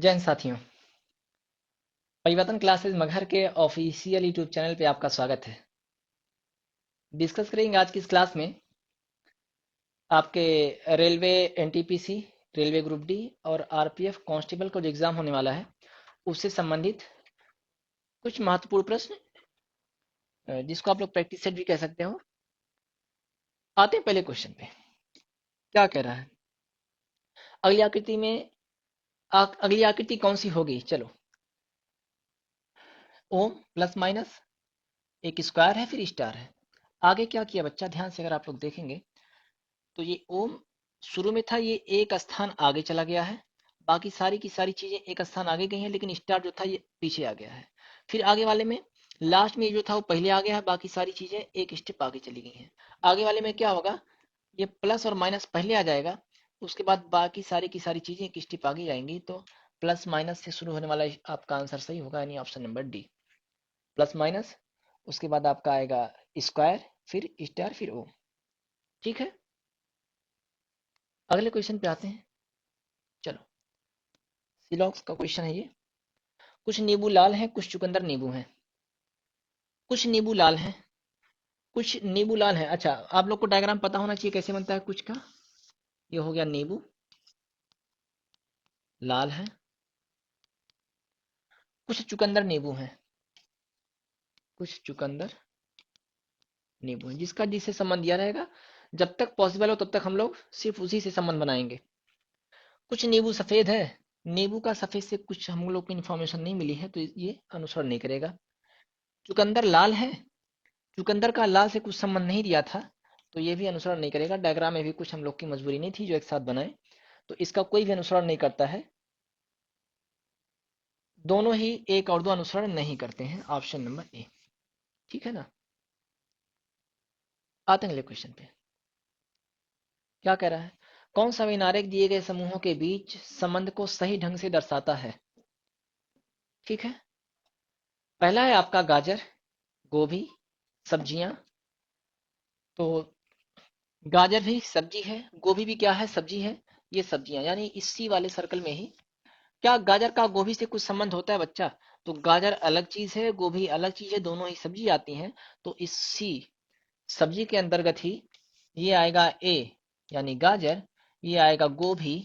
जय हिंद साथियों। परिवर्तन क्लासेस मगहर के ऑफिशियल यूट्यूब चैनल पे आपका स्वागत है। डिस्कस करेंगे आज की इस क्लास में आपके railway NTPC, railway group D और आरपीएफ कांस्टेबल का जो एग्जाम होने वाला है उससे संबंधित कुछ महत्वपूर्ण प्रश्न, जिसको आप लोग प्रैक्टिस सेट भी कह सकते हो। आते हैं पहले क्वेश्चन पे। क्या कह रहा है? अगली आकृति में अगली आकृति कौन सी होगी? चलो, ओम प्लस माइनस, एक स्क्वायर है फिर स्टार है। आगे क्या किया बच्चा? ध्यान से अगर आप लोग देखेंगे तो ये ओम शुरू में था, ये एक स्थान आगे चला गया है। बाकी सारी की सारी चीजें एक स्थान आगे गई हैं, लेकिन स्टार जो था ये पीछे आ गया है। फिर आगे वाले में लास्ट में जो था वो पहले आ गया है, बाकी सारी चीजें एक स्टेप आगे चली गई हैं। आगे वाले में क्या होगा? ये प्लस और माइनस पहले आ जाएगा, उसके बाद बाकी सारी की सारी चीजें एक स्टेप आगे जाएंगी। तो प्लस माइनस से शुरू होने वाला आपका आंसर सही होगा, यानी option number D, plus minus. उसके बाद आपका आएगा स्क्वायर, फिर स्टार, फिर ओ। ठीक है, अगले क्वेश्चन पे आते हैं। चलो, सिलॉक्स का क्वेश्चन है ये। कुछ नींबू लाल हैं, कुछ चुकंदर नींबू हैं। कुछ नींबू लाल हैं, कुछ नींबू लाल हैं। अच्छा, आप लोग को डायग्राम पता होना चाहिए कैसे बनता है कुछ का। ये हो गया नींबू लाल है, कुछ चुकंदर नींबू हैं, कुछ चुकंदर नींबू हैं। जिसका जिससे संबंध दिया रहेगा, जब तक पॉसिबल हो तब तक हम लोग सिर्फ उसी से संबंध बनाएंगे। कुछ नींबू सफेद है, नींबू का सफेद से कुछ हम लोग को इन्फॉर्मेशन नहीं मिली है, तो ये अनुसरण नहीं करेगा। चुकंदर लाल है, चुकंदर का लाल से कुछ संबंध नहीं दिया था, तो ये भी अनुसरण नहीं करेगा। डायग्राम में भी कुछ हम लोग की मजबूरी नहीं थी जो एक साथ बनाए, तो इसका कोई भी अनुसरण नहीं करता है। दोनों ही एक और दो अनुसरण नहीं करते हैं, ऑप्शन नंबर ए। ठीक है ना। आते हैं अगले क्वेश्चन पे। क्या कह रहा है? कौन सा विनारक दिए गए समूहों के बीच संबंध को सही ढंग से दर्शाता है? ठीक है, पहला है आपका गाजर, गोभी, सब्जियां। तो गाजर भी सब्जी है, गोभी भी क्या है? सब्जी है। ये सब्जियां, यानी इसी वाले सर्कल में ही क्या गाजर का गोभी से कुछ संबंध होता है बच्चा? तो गाजर अलग चीज है, गोभी अलग चीज है, दोनों ही सब्जी आती हैं। तो इसी सब्जी के अंतर्गत ही ये आएगा ए, यानी गाजर। ये आएगा गोभी,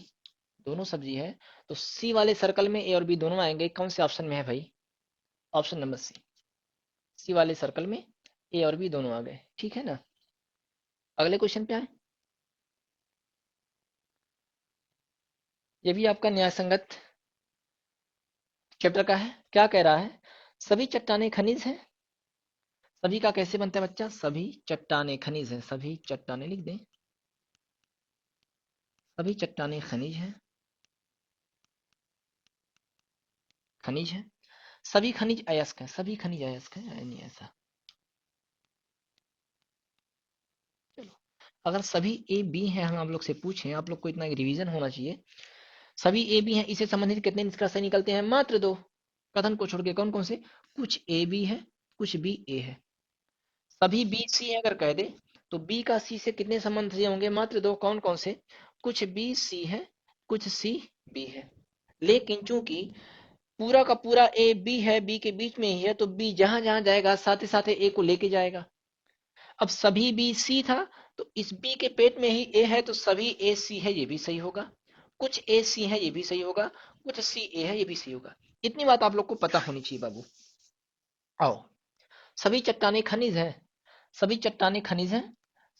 दोनों सब्जी है। तो सी वाले सर्कल में ए और बी दोनों आएंगे। कौन से ऑप्शन में है भाई? ऑप्शन नंबर सी, सी वाले सर्कल में ए और बी दोनों आ गए। ठीक है ना। अगले क्वेश्चन पे आए। ये भी आपका न्याय संगत चैप्टर का है। क्या कह रहा है? सभी चट्टाने खनिज हैं। सभी का कैसे बनता है बच्चा? सभी चट्टाने खनिज हैं। सभी चट्टाने लिख दें, सभी चट्टाने खनिज हैं, खनिज है। सभी खनिज अयस्क हैं, सभी खनिज अयस्क हैं, यानी ऐसा। चलो, अगर सभी ए बी हैं, हम आप लोग से पूछें, आप लोग को इतना रिवीजन होना चाहिए। सभी ए बी हैं, इससे संबंधित कितने निष्कर्ष निकलते हैं? मात्र दो, कथन को छोड़ के। कौन कौन से? कुछ ए बी है, कुछ बी ए है। सभी बी सी है अगर कह दे, तो बी का सी से कितने संबंध ये होंगे? मात्र दो। कौन कौन से? कुछ बी सी है, कुछ सी बी है। लेकिन चूंकि पूरा का पूरा ए बी है, बी के बीच में ही है, तो बी जहां जहां जाएगा साथ ही साथ ए को लेके जाएगा। अब सभी बी सी था, तो इस बी के पेट में ही ए है, तो सभी ए सी है, ये भी सही होगा। कुछ ए सी है, ये भी सही होगा। कुछ सी ए है, ये भी सही होगा। इतनी बात आप लोग को पता होनी चाहिए बाबू। आओ, सभी चट्टाने खनिज हैं, सभी चट्टाने खनिज हैं,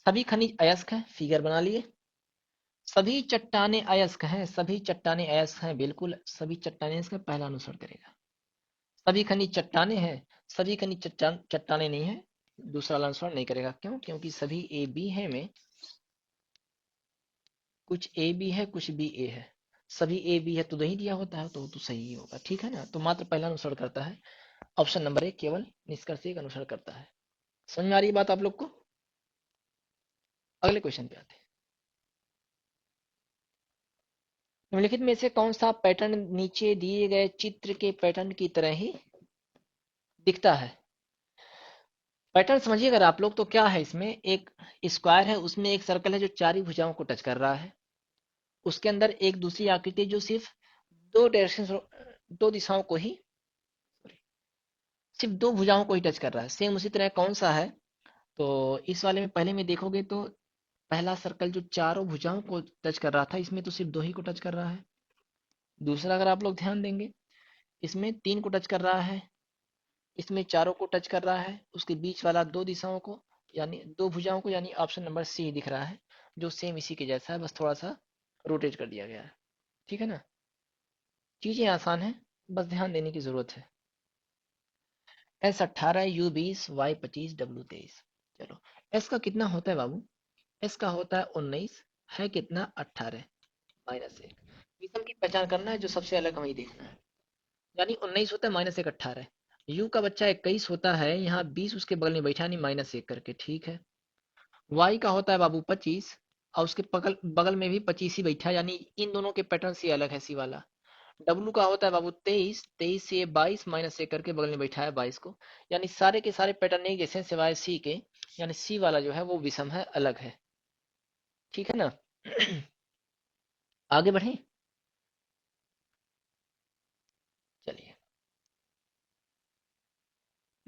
सभी खनिज अयस्क हैं, फिगर बना लिए। सभी चट्टाने अयस्क हैं, सभी चट्टाने अयस्क हैं, बिल्कुल सभी चट्टाने अयस्क हैं, पहला अनुसरण करेगा। सभी खनिज चट्टाने हैं, सभी खनिज चट्टाने नहीं है, दूसरा वाला अनुसरण नहीं करेगा। क्यों? क्योंकि सभी ए बी है में कुछ ए बी है, कुछ बी ए है। सभी ए बी है तो नहीं दिया होता है, तो सही ही होगा। ठीक है ना। तो मात्र पहला अनुसरण करता है, ऑप्शन नंबर ए केवल निष्कर्ष एक अनुसरण करता है। समझ में आ रही है बात आप लोग को? अगले क्वेश्चन पे आते हैं। निम्नलिखित में से कौन सा पैटर्न नीचे दिए गए चित्र के पैटर्न की तरह ही दिखता है? पैटर्न समझिए अगर आप लोग, तो क्या है इसमें? एक स्क्वायर है, उसमें एक सर्कल है जो चार भुजाओं को टच कर रहा है। उसके अंदर एक दूसरी आकृति जो सिर्फ दो डायरेक्शन, दो दिशाओं को ही, सिर्फ दो भुजाओं को ही टच कर रहा है। सेम उसी तरह कौन सा है, तो इस वाले में पहले में देखोगे तो पहला सर्कल जो चारों भुजाओं को टच कर रहा था, इसमें तो सिर्फ दो ही को टच कर रहा है। दूसरा अगर आप लोग ध्यान देंगे, इसमें तीन को टच कर रहा है, इसमें चारों को टच कर रहा है, उसके बीच वाला दो दिशाओं को, यानी दो भुजाओं को, यानी ऑप्शन नंबर सी दिख रहा है, जो सेम इसी के जैसा है, बस थोड़ा सा रोटेट कर दिया गया है। ठीक है ना, चीजें आसान है, बस ध्यान देने की जरूरत है। S18, U20, Y25, W23। चलो, एस का कितना होता है बाबू? एस का होता है 19, है कितना? 18 -1। विषम की पहचान करना है, जो सबसे अलग हमें देखना है। यानी 19 होता है -1 18। यू का बच्चा 21 होता है, यहाँ 20 उसके बगल में बैठा, नहीं -1 करके, ठीक है। वाई का होता है बाबू 25, और उसके बगल बगल में भी 25 ही बैठा, यानी इन दोनों के पैटर्न से अलग है, सी वाला। डब्लू का होता है बाबू 23, 23 से 22 -1 करके बगल में बैठा है 22 को, यानी सारे के सारे पैटर्न एक जैसे हैं, सिवाय सी के, यानी सी वाला जो है वो विषम है, अलग है। ठीक है ना। आगे बढ़े, चलिए।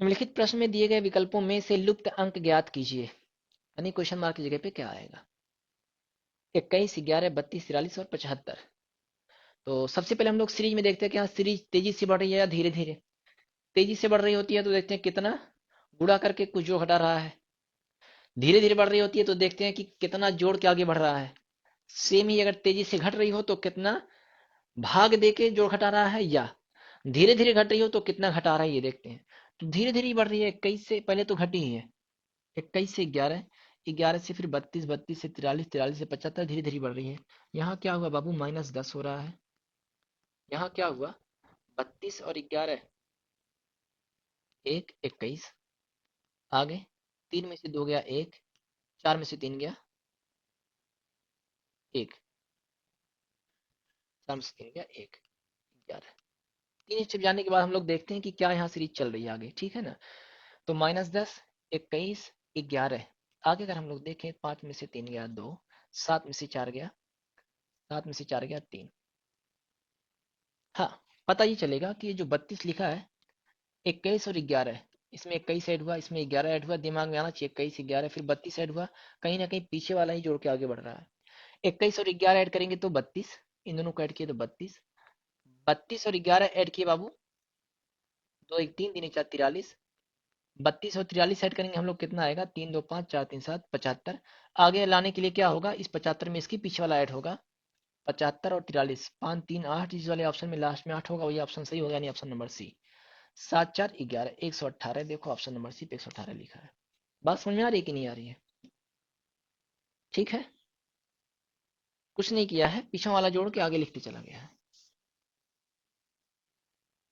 निम्नलिखित प्रश्न में दिए गए विकल्पों में से लुप्त अंक ज्ञात कीजिए, यानी क्वेश्चन मार्क की जगह पे क्या आएगा? 21, 11, 32, 43 और 75। तो सबसे पहले हम लोग सीरीज में देखते हैं कि हाँ, सीरीज तेजी से बढ़ रही है या धीरे धीरे। तेजी से बढ़ रही होती है तो देखते हैं कितना गुणा करके कुछ जो घटा रहा है, धीरे धीरे बढ़ रही होती है तो देखते हैं कि कितना जोड़ के आगे बढ़ रहा है। सेम ही अगर तेजी से घट रही हो तो कितना भाग दे के जोड़ घटा रहा है, या धीरे धीरे घट रही हो तो कितना घटा रहा है, ये देखते हैं। तो धीरे धीरे ही बढ़ रही है, 21 से पहले तो घटी ही है, 21 से 11, 11 से फिर 32, 32 से 43, 43 से 75, धीरे धीरे बढ़ रही है। यहाँ क्या हुआ बाबू? -10 हो रहा है। यहाँ क्या हुआ? 32 और 11, 1, 21। आगे 3 में से 2 गया 1, 4 में से 3 गया 1, 4 में से 3 गया 1, 11। 3 स्टेप जाने के बाद हम लोग देखते हैं कि क्या यहाँ सीरीज चल रही है आगे, ठीक है ना। तो -10, 21, 11। आगे अगर हम लोग देखें, 5 में से 3 गया 2, 7 में से 4 गया, 7 में से 4 गया 3। हाँ, पता ही चलेगा कि ये जो 32 लिखा है, 21 और 11, इसमें 21 ऐड हुआ, इसमें 11 ऐड हुआ, दिमाग में आना चाहिए 21 11 फिर 32 ऐड हुआ, कहीं ना कहीं पीछे वाला ही जोड़ के आगे बढ़ रहा है। 21 और 11 ऐड करेंगे तो 32, इन दोनों को ऐड किए तो 32, 32 और 11 ऐड किए बाबू, 2 1 3, 3 1 4 43, 32 और 43 ऐड करेंगे हम लोग, कितना आएगा? 3 2 5 4 3 7, 75। आगे लाने के लिए क्या होगा? इस 75 में इसकी पीछे वाला ऐड होगा, 75 और 43, 5 3 8, इस वाले ऑप्शन में लास्ट में 8 होगा, वही ऑप्शन सही होगा, यानी ऑप्शन नंबर सी। 7 4 11, 118। देखो ऑप्शन नंबर सी पे 118 लिखा है। बात समझ में आ रही है कि नहीं आ रही है? ठीक है, कुछ नहीं किया है, पीछे वाला जोड़ के आगे लिखते चला गया है।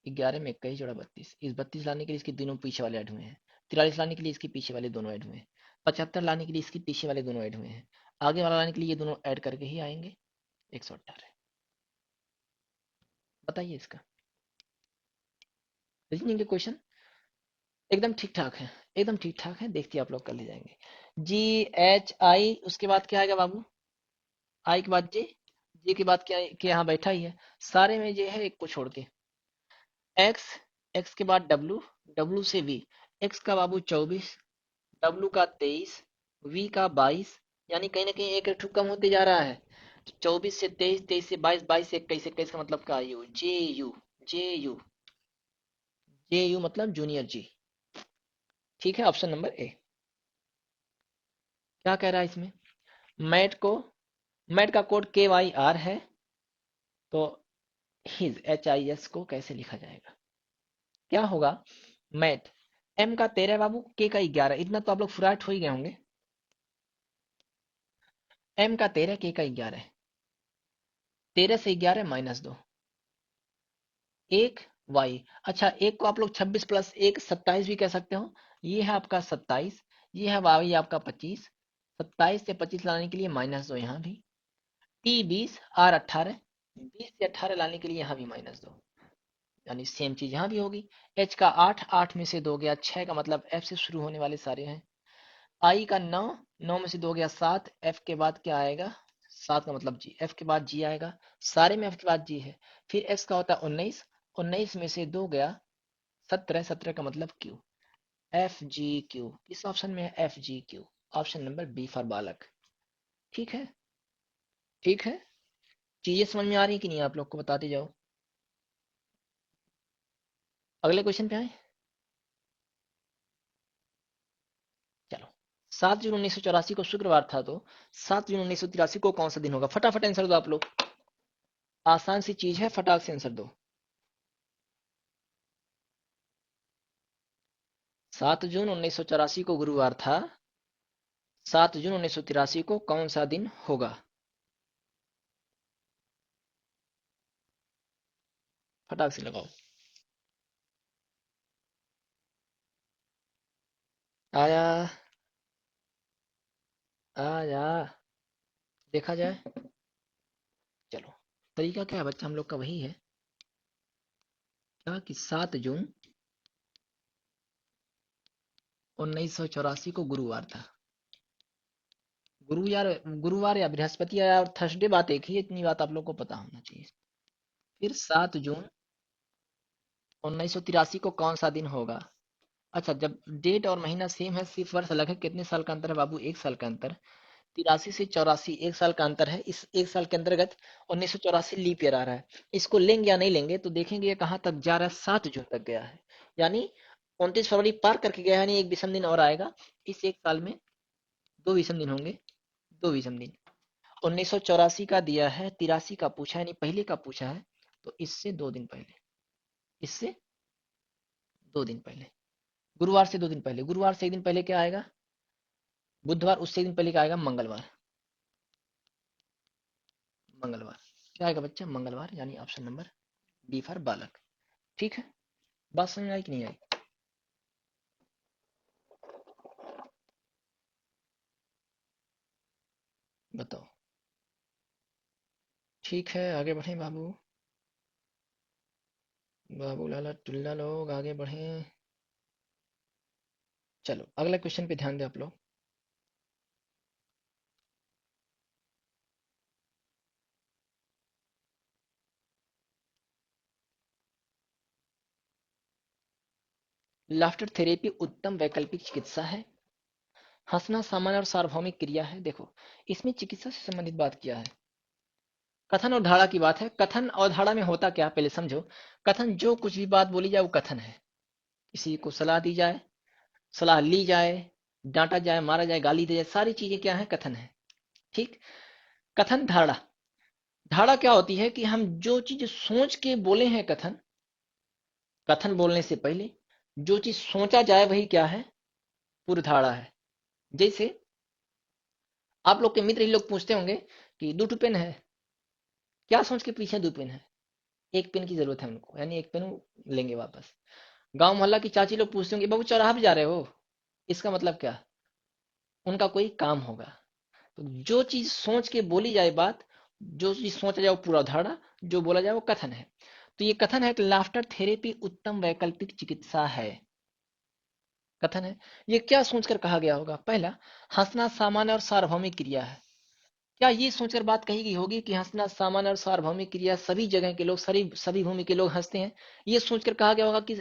11 में 21 जोड़ा 32, इस 32 लाने के लिए इसके दोनों पीछे वाले ऐड हुए हैं, 43 लाने के लिए इसके पीछे वाले दोनों ऐड हुए हैं, 75 लाने के लिए इसके पीछे वाले दोनों ऐड हुए हैं, आगे वाला लाने के लिए ये दोनों ऐड करके ही आएंगे, 118। बताइए इसका रीजनिंग के क्वेश्चन एकदम ठीक ठाक है, एकदम ठीक ठाक है, देखते आप लोग कर ले जाएंगे। GHI, उसके बाद क्या आएगा बाबू? आई के बाद जे, जे के बाद क्या के यहाँ बैठा ही है, सारे में जे है एक को छोड़ के। एक्स, एक्स के बाद डब्लू, डब्लू से वी, एक्स का बाबू 24, डब्लू का 23, वी का 22, यानी कहीं ना कहीं एक एक कम होते जा रहा है। तो 24 से 23, 23 से 22, 22 से 21, 21 का मतलब का you, J you, J you, J you मतलब जूनियर जी। ठीक है, ऑप्शन नंबर ए। क्या कह रहा है इसमें? मैट को, मैट का कोड KYR है, तो हिज HIS को कैसे लिखा जाएगा? क्या होगा? मैट, M का 13 बाबू, K का 11, इतना तो आप लोग फुराट हो ही गए होंगे। M का 13, K का 11, 13 से 11 -2, एक Y। अच्छा, एक को आप लोग 26 + 1 27 भी कह सकते हो, ये है आपका 27, ये है Y आपका 25, 27 से 25 लाने के लिए -2 यहाँ भी, T 20, R 18, 20 से 18 लाने के लिए यहाँ भी -2, यानी सेम चीज यहाँ भी होगी। H का 8, 8 में से 2 गया 6, का मतलब F से शुरू होने वाले सारे हैं। I का 9, 9 में से 2 गया 7, F के बाद क्या आएगा? 7 का मतलब जी, एफ के बाद जी आएगा, सारे में एफ के बाद जी है। फिर एक्स का होता है 19, 19 में से 2 गया 17, 17 का मतलब क्यू, एफ जी क्यू। किस ऑप्शन में है? F G Q, option number B for बालक। ठीक है, ठीक है। चीजें समझ में आ रही है कि नहीं, आप लोग को बताते जाओ। अगले क्वेश्चन पे आए। चलो, 7 जून 1984 को शुक्रवार था, तो 7 जून 1983 को कौन सा दिन होगा? फटाफट आंसर दो आप लोग, आसान सी चीज है, फटाक से आंसर दो। 7 जून 1984 को गुरुवार था, 7 जून 1983 को कौन सा दिन होगा? फटाक से लगाओ। आया, आया, देखा जाए। चलो, तरीका क्या है बच्चा, हम लोग का वही है, क्या कि 7 जून 1984 को गुरुवार था। गुरुवार या बृहस्पति या थर्सडे, बात एक ही है, इतनी बात आप लोग को पता होना चाहिए। फिर 7 जून 1983 को कौन सा दिन होगा? अच्छा, जब डेट और महीना सेम है, सिर्फ वर्ष अलग है, कितने साल का अंतर है बाबू? 1 साल का अंतर। 83 से 84 1 साल का अंतर है, इस 1 साल के अंतर्गत 1984 लीप ईयर आ रहा है। इसको लेंगे या नहीं लेंगे तो देखेंगे ये कहाँ तक जा रहा है, 7 जून तक गया है, यानी 29 फरवरी पार करके गया है, यानी एक विषम दिन और आएगा। इस 1 साल में 2 विषम दिन होंगे, 2 विषम दिन। 1984 का दिया है, 83 का पूछा है, यानी पहले का पूछा है, तो इससे 2 दिन पहले, इससे 2 दिन पहले, गुरुवार से 2 दिन पहले, गुरुवार से 1 दिन पहले क्या आएगा? बुधवार, उससे 1 दिन पहले क्या आएगा? मंगलवार, मंगलवार। क्या आएगा बच्चा? मंगलवार, यानी ऑप्शन नंबर बी फॉर बालक। ठीक है, बात समझ में आई कि नहीं आई? बताओ। ठीक है, आगे बढ़ें बाबू, बाबू लाला टुल्ला लोग आगे बढ़ें। चलो, अगला क्वेश्चन पे ध्यान दें आप लोग। लाफ्टर थेरेपी उत्तम वैकल्पिक चिकित्सा है। हंसना सामान्य और सार्वभौमिक क्रिया है। देखो, इसमें चिकित्सा से संबंधित बात किया है, कथन और धारणा की बात है। कथन और धारणा में होता क्या, पहले समझो। कथन, जो कुछ भी बात बोली जाए वो कथन है। किसी को सलाह दी जाए, सलाह ली जाए, डांटा जाए, मारा जाए, गाली दी जाए, सारी चीजें क्या है? कथन है। ठीक। कथन, धारणा। धारणा क्या होती है कि हम जो चीज सोच के बोले हैं, कथन, कथन बोलने से पहले जो चीज सोचा जाए वही क्या है? पूर्व धारणा है। जैसे आप लोग के मित्र ही लोग पूछते होंगे कि 2 पेन है, क्या सोच के पीछे 2 पेन है? 1 पेन की जरूरत है उनको, यानी 1 पेन लेंगे वापस। गांव मोहल्ला की चाची लोग पूछते होंगे, बाबू चौराहा पे जा रहे हो, इसका मतलब क्या? उनका कोई काम होगा। तो जो चीज सोच के बोली जाए बात, जो चीज सोचा जाए वो पूरा धारणा, जो बोला जाए वो कथन है। तो ये कथन है कि लाफ्टर थेरेपी उत्तम वैकल्पिक चिकित्सा है, कथन है। ये क्या सोचकर कहा गया होगा? पहला, हंसना सामान्य और सार्वभौमिक क्रिया है। क्या ये सोचकर बात कही गई होगी कि हंसना सामान्य और सार्वभौमिक क्रिया, सभी जगह के लोग, सभी सभी भूमि के लोग हंसते हैं? ये सोचकर कहा गया होगा कि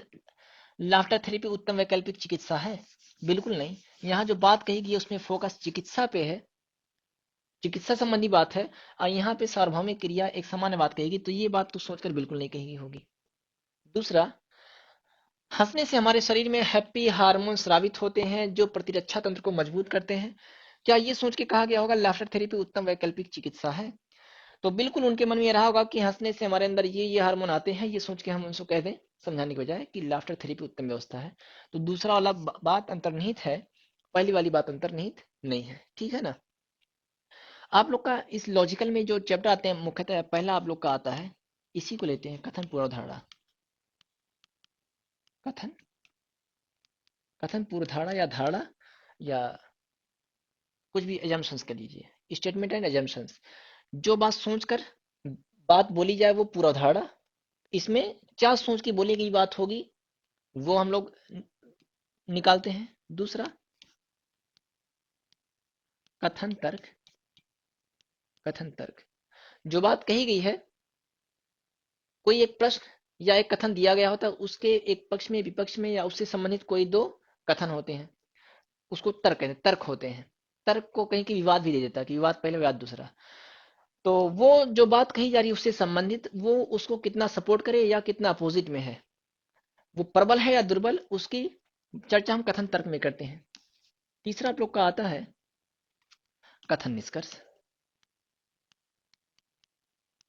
लाफ्टर थेरेपी उत्तम वैकल्पिक चिकित्सा है? बिल्कुल नहीं। यहाँ जो बात कही गई है उसमें फोकस चिकित्सा पे है, चिकित्सा संबंधी बात है, और यहाँ पे सार्वभौमिक क्रिया एक सामान्य बात कहेगी, तो ये बात तो सोचकर बिल्कुल नहीं कही गई होगी। दूसरा, हंसने से हमारे शरीर में हैप्पी हार्मोन स्रावित होते हैं जो प्रतिरक्षा तंत्र को मजबूत करते हैं। क्या ये सोच के कहा गया होगा लाफ्टर थेरेपी उत्तम वैकल्पिक चिकित्सा है? तो बिल्कुल उनके मन में ये रहा होगा कि हंसने से हमारे अंदर ये हार्मोन आते हैं, ये सोच के हम उनको कह दें, समझाने के बजाय, कि लाफ्टर थेरेपी उत्तम व्यवस्था है। तो दूसरा वाला बात अंतर्निहित है, पहली वाली बात अंतर्निहित नहीं है। ठीक है ना? आप लोग का इस लॉजिकल में जो चैप्टर आते हैं, मुख्यतः पहला आप लोग का आता है, इसी को लेते हैं, कथन पूर्वधारणा। कथन, कथन पूर्वधारणा या धारणा, या कुछ भी एजम्पशंस कर लीजिए, स्टेटमेंट एंड एजम्पशंस। जो बात सोचकर बात बोली जाए वो पूर्वधारणा। इसमें क्या सोच के बोली गई बात होगी वो हम लोग निकालते हैं। दूसरा, कथन तर्क, कथन तर्क। जो बात कही गई है, कोई एक प्रश्न या एक कथन दिया गया होता है, उसके एक पक्ष में, विपक्ष में या उससे संबंधित कोई दो कथन होते हैं, उसको तर्क कहते हैं, तर्क होते हैं। तर्क को कहीं की विवाद भी दे देता है कि विवाद पहले विवाद दूसरा। तो वो जो बात कही जा रही है उससे संबंधित, वो उसको कितना सपोर्ट करे या कितना अपोजिट में है, वो प्रबल है या दुर्बल, उसकी चर्चा हम कथन तर्क में करते हैं। तीसरा आप लोग का आता है कथन निष्कर्ष।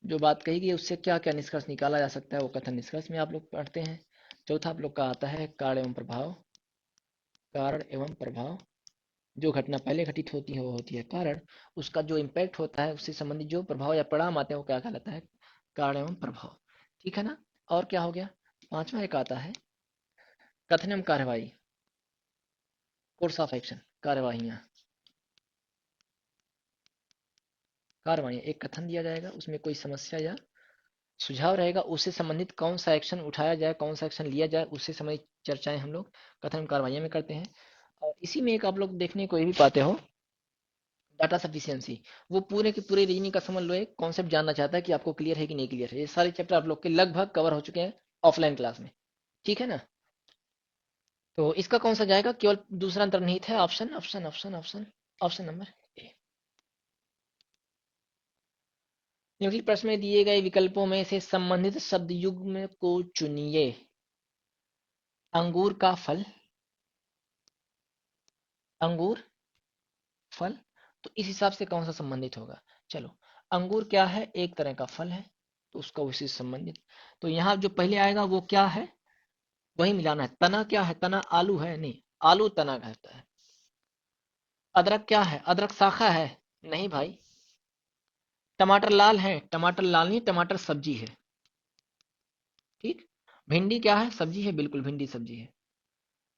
जो बात कही गई उससे क्या क्या निष्कर्ष निकाला जा सकता है, वो कथन निष्कर्ष में आप लोग पढ़ते हैं। चौथा आप लोग का आता है कारण एवं प्रभाव। कारण एवं प्रभाव, जो घटना पहले घटित होती है वो होती है कारण, उसका जो इम्पैक्ट होता है उससे संबंधित जो प्रभाव या परिणाम आते हैं वो क्या कहलाता है, कारण एवं प्रभाव। ठीक है ना। और क्या हो गया, पांचवा एक आता है कथन एवं कार्यवाही, कोर्स ऑफ एक्शन, कार्यवाहियां। कार्यवाही, एक कथन दिया जाएगा, उसमें कोई समस्या या सुझाव रहेगा, उससे संबंधित कौन सा एक्शन उठाया जाए, कौन सा एक्शन लिया जाए, उससे संबंधित चर्चाएं हम लोग कथन एवं कार्यवाही में करते हैं। और इसी में एक आप लोग देखने को ये भी पाते हो, डाटा सफिशिएंसी। वो पूरे के पूरे रीजनिंग का समझ लो एक कॉन्सेप्ट जानना चाहता है कि आपको क्लियर है कि नहीं क्लियर है। ये सारे चैप्टर आप लोग के लगभग कवर हो चुके हैं ऑफलाइन क्लास में। ठीक है ना। तो इसका कौन सा जाएगा, केवल दूसरा अंतर्निहित है, option option option option option number A. निम्नलिखित प्रश्न में दिए गए विकल्पों में से संबंधित शब्द युग्म को चुनिए। अंगूर का फल, अंगूर फल, तो इस हिसाब से कौन सा संबंधित होगा। चलो, अंगूर क्या है, एक तरह का फल है, तो उसका उसी से संबंधित। तो यहाँ जो पहले आएगा वो क्या है, वही मिलाना है। तना क्या है, तना आलू है, नहीं, आलू तना कहता है। अदरक क्या है, अदरक शाखा है, नहीं भाई। टमाटर लाल है, टमाटर लाल नहीं, टमाटर सब्जी है। ठीक। भिंडी क्या है, सब्जी है, बिल्कुल भिंडी सब्जी है।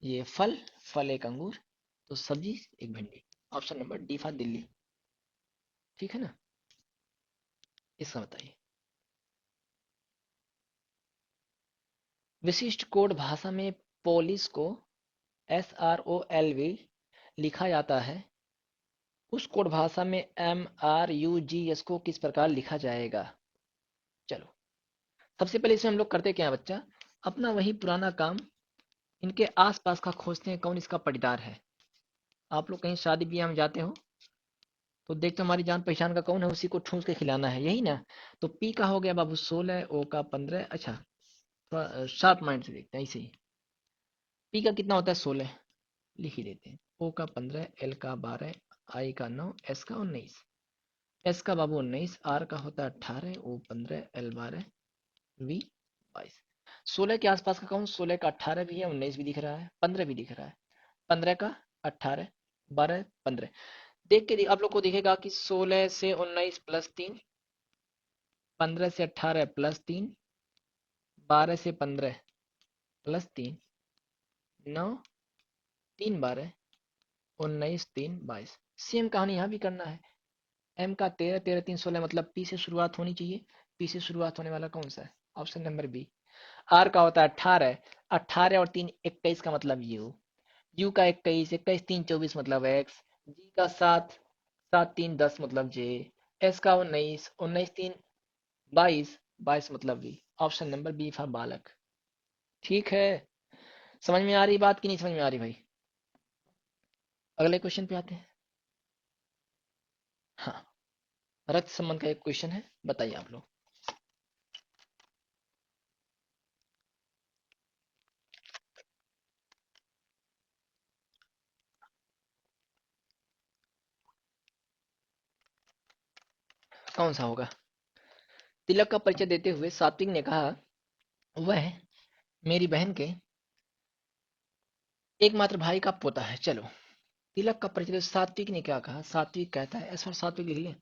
ये फल, फल एक अंगूर, तो सब्जी एक भिंडी। Option number D for Delhi. ठीक है ना। इसका बताइए। विशिष्ट कोड भाषा में पोलिश को SROLV लिखा जाता है, उस कोड भाषा में MRUGS को किस प्रकार लिखा जाएगा। चलो, सबसे पहले इसमें हम लोग करते क्या है बच्चा, अपना वही पुराना काम, इनके आसपास का खोजते हैं कौन इसका पटीदार है। आप लोग कहीं शादी ब्याह में जाते हो तो देखते हो हमारी जान पहचान का कौन है, उसी को ठूस के खिलाना है, यही ना। तो पी का हो गया बाबू 16, ओ का 15। अच्छा, थोड़ा शार्प माइंड से देखते हैं ऐसे ही। पी का कितना होता है, 16, लिख ही देते हैं। ओ का 15, एल का 12, आई का 9, एस का 19। एस का बाबू 19, आर का होता है 18, ओ 15, एल 12, वी 22। 16 के आसपास का कौन, 16 का 18 भी है, 19 भी दिख रहा है, 15 भी दिख रहा है। 15 का 18, 12, 15। देख के आप लोग को दिखेगा कि 16 से 19 प्लस 3, 15 से 18 प्लस 3, 12 से 15 प्लस 3, 9, 3 12, 19 3 22। सेम कहानी यहाँ भी करना है। एम का 13, 13 3 16, मतलब पी से शुरुआत होनी चाहिए। पी से शुरुआत होने वाला कौन सा है, ऑप्शन नंबर बी। आर का होता है 18, 18 और 3 21 का मतलब यू। यू का 21, 21 3 24 मतलब एक्स। जी का 7, 7 3 10 मतलब जे। एस का 19, 19 3 22, 22 मतलब V. Option number B for बालक। ठीक है। समझ में आ रही बात कि नहीं समझ में आ रही भाई। अगले क्वेश्चन पे आते हैं। हाँ, रक्त संबंध का एक क्वेश्चन है, बताइए आप लोग। कौन सा होगा। तिलक का परिचय देते हुए सात्विक ने कहा, वह मेरी बहन के एकमात्र भाई का पोता है। चलो, तिलक का परिचय सात्विक ने क्या कहा, सात्विक कहता है, ऐसा सात्विक लिख ले।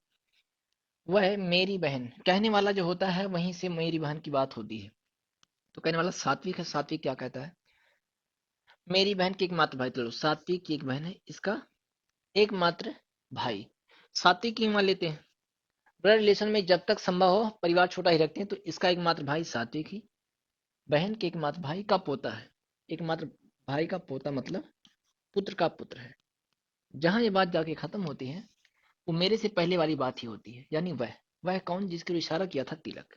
वह मेरी बहन, कहने वाला जो होता है वहीं से मेरी बहन की बात होती है, तो कहने वाला सात्विक है। सात्विक क्या कहता है, मेरी बहन की एकमात्र भाई। चलो, सात्विक की एक बहन है, इसका एकमात्र भाई। सात्विक की मान लेते हैं, ब्लड रिलेशन में जब तक संभव हो परिवार छोटा ही रखते हैं, तो इसका एकमात्र भाई सात्विक ही बहन के एकमात्र भाई का पोता है। एकमात्र भाई का पोता मतलब पुत्र का पुत्र है। जहां ये बात जाके खत्म होती है, वो मेरे से पहले वाली बात ही होती है, यानी वह कौन जिसके ओर इशारा किया था, तिलक।